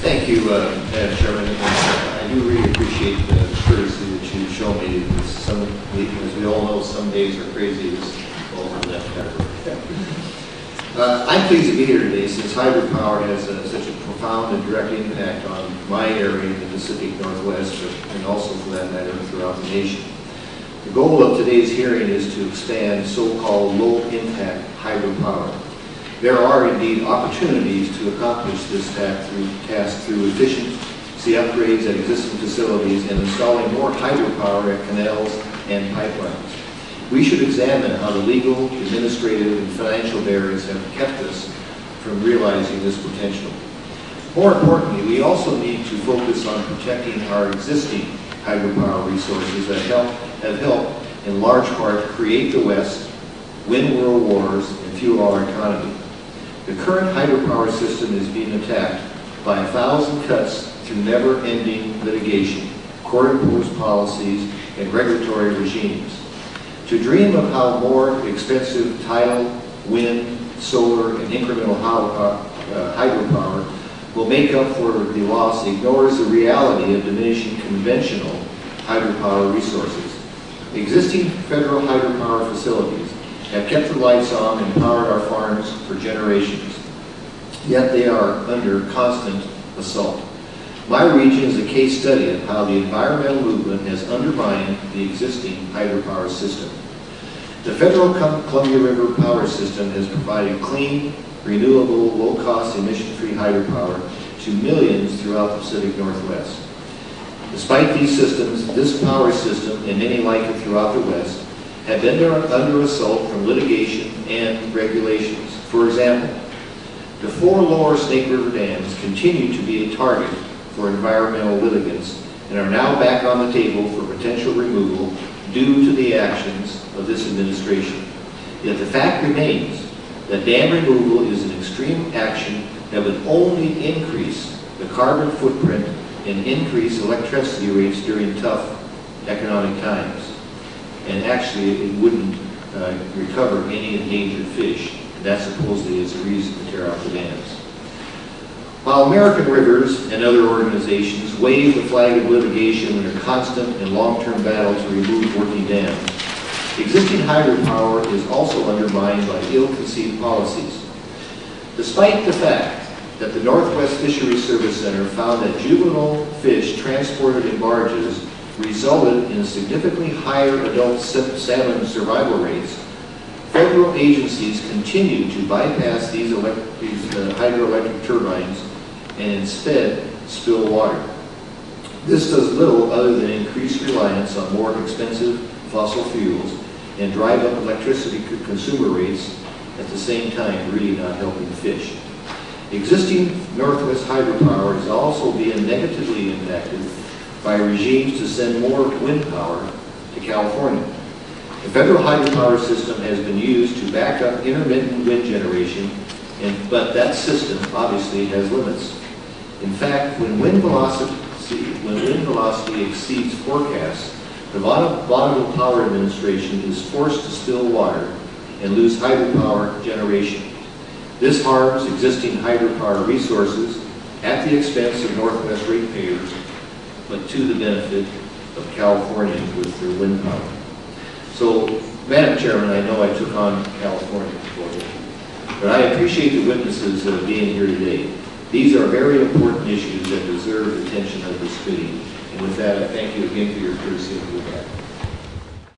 Thank you, Madam Chairman. I do really appreciate the courtesy that you show me. As we all know, some days are crazy. This falls in that category. I'm pleased to be here today since hydropower has such a profound and direct impact on my area in the Pacific Northwest, and also for that matter throughout the nation. The goal of today's hearing is to expand so-called low-impact hydropower. There are indeed opportunities to accomplish this task through efficiency upgrades at existing facilities and installing more hydropower at canals and pipelines. We should examine how the legal, administrative, and financial barriers have kept us from realizing this potential. More importantly, we also need to focus on protecting our existing hydropower resources that have helped in large part create the West, win world wars, and fuel our economy. The current hydropower system is being attacked by 1,000 cuts through never-ending litigation, court-imposed policies, and regulatory regimes. To dream of how more expensive tidal, wind, solar, and incremental hydropower will make up for the loss ignores the reality of diminishing conventional hydropower resources. Existing federal hydropower facilities have kept the lights on and powered our farms for generations, yet they are under constant assault. My region is a case study of how the environmental movement has undermined the existing hydropower system. The federal Columbia River power system has provided clean, renewable, low-cost, emission-free hydropower to millions throughout the Pacific Northwest. Despite these systems, this power system and many like it throughout the West have been under assault from litigation and regulations. For example, the 4 lower Snake River dams continue to be a target for environmental litigants and are now back on the table for potential removal due to the actions of this administration. Yet the fact remains that dam removal is an extreme action that would only increase the carbon footprint and increase electricity rates during tough economic times. And actually, it wouldn't recover any endangered fish. And that supposedly is the reason to tear out the dams. While American Rivers and other organizations wave the flag of litigation in a constant and long-term battle to remove working dams, existing hydropower is also undermined by ill-conceived policies. Despite the fact that the Northwest Fisheries Service Center found that juvenile fish transported in barges resulted in significantly higher adult salmon survival rates, federal agencies continue to bypass these hydroelectric turbines and instead spill water. This does little other than increase reliance on more expensive fossil fuels and drive up electricity consumer rates, at the same time really not helping fish. Existing Northwest hydropower is also being negatively impacted by regimes to send more wind power to California. The federal hydropower system has been used to back up intermittent wind generation, but that system obviously has limits. In fact, when wind velocity exceeds forecasts, the Bonneville Power Administration is forced to spill water and lose hydropower generation. This harms existing hydropower resources at the expense of Northwest ratepayers, but to the benefit of California with their wind power. So, Madam Chairman, I know I took on California for you, but I appreciate the witnesses being here today. These are very important issues that deserve the attention of this committee. And with that, I thank you again for your courtesy and feedback.